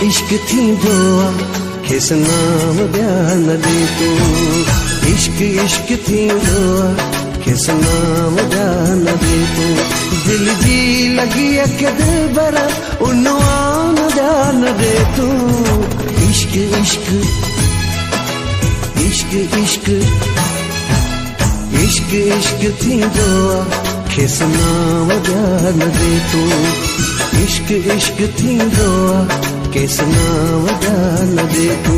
इश्क थी दुआ किस नाम ध्यान दे तू। इश्क इश्क थी दुआ किस नाम ध्यान दे तू। दिल जी लगी है कि दिल बरा उन्वान ध्यान दे तू। इश्क इश्क इश्क इश्क इश्क इश्क थी दुआ किस नाम ध्यान दे तू। इश्क इश्क थी दुआ किस नाम ध्यान दे तू।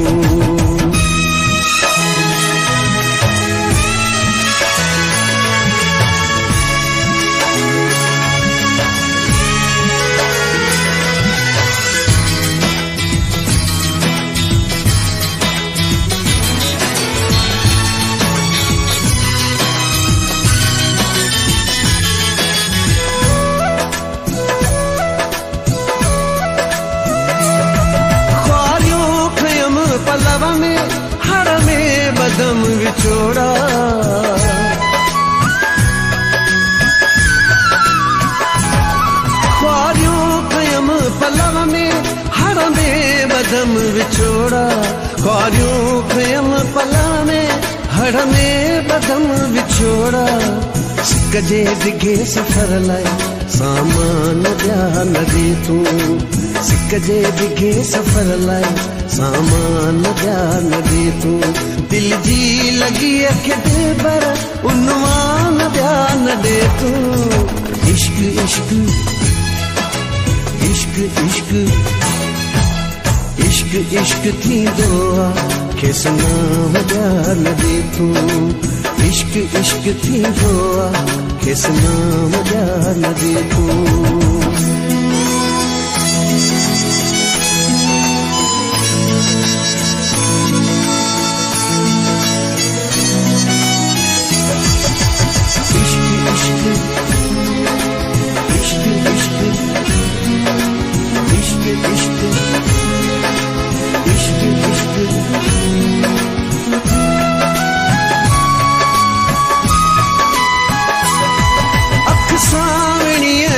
पलव में हर में बदम विछोड़ा। ख्वारियों कयम पलव में हर में बदम विछोड़ा। ख्वारियों कयम पलव में हर में बदम विछोड़ा। कजे दिखे सफर लाए सामान ध्यान दे तू। कजे दिखे सफर लाए सामान ध्यान दे तू। दिल जी लगी है कि दिल पर उन्वान ध्यान दे तू। इश्क इश्क इश्क इश्क इश्क इश्क थी दुआ किस नाम ध्यान दे तू। इश्क इश्क थी दुआ किस नाम ध्यान दे तू।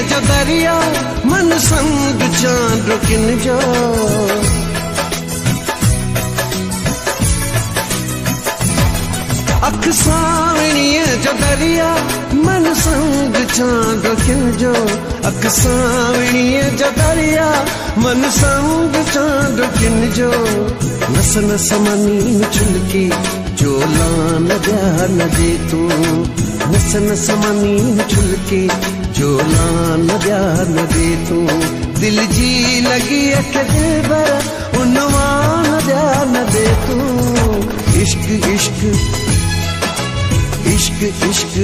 जो दरिया मन संग चांद रुकिन जो। अख सावणी जो दरिया मन संग चांद रुकिन जो। अख सावणी जो दरिया मन संग चांद रुकिन जो। नस नस मनी छुलकी जो लान ध्यान दे तू। नस नस मनी छुलकी जो लान ध्यान दे तू। दिल जी लगी है कि दिल बरा उन्वान ध्यान दे तू। इश्क इश्क इश्क इश्क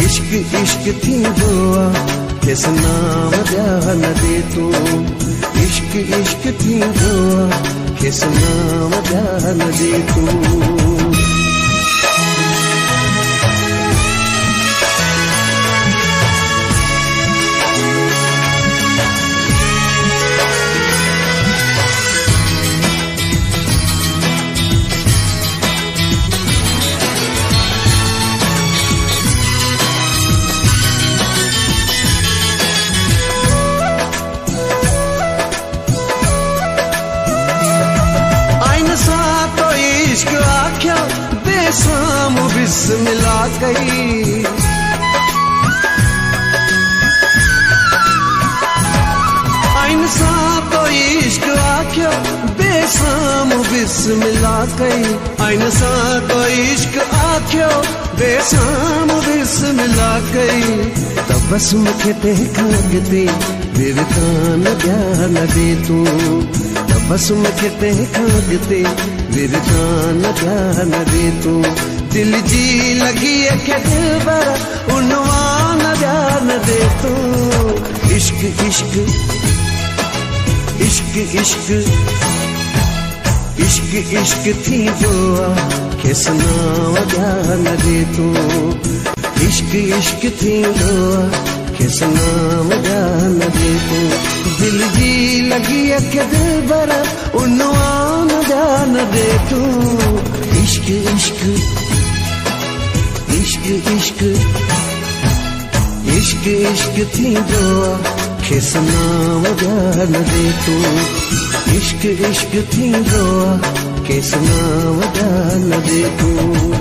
इश्क इश्क थी दुआ किस नाम ध्यान दे तू। इश्क इश्क थी दुआ किस नाम ध्यान दे तू। इश्क आख्या बेसाम बिस्मिला गई। आइन सा तो इश्क आख्या बेसाम बिस्मिला गई। आइन सा तो इश्क आख्या बेसाम बिस्मिला गई। तबस्सुम के देखा लगते विरतान ध्यान दे तू। तबस्सुम के देखा लगते विरतान ध्यान दे तू। दिल जी लगी है कि दिल बरा उन्वान ध्यान दे तू। इश्क इश्क इश्क इश्क इश्क इश्क थी दुआ किस नाम ध्यान दे तू। इश्क इश्क थी दुआ किस नाम ध्यान दे तू। दिल जी लगी है कि दिल बरा उन्वान ध्यान दे तू। इश्क इश्क इश्क इश्क इश्क इश्क थी दुआ खेस नाम जान दे तू इश्क इश्क थी रोआ खेस नाम जान दे तू।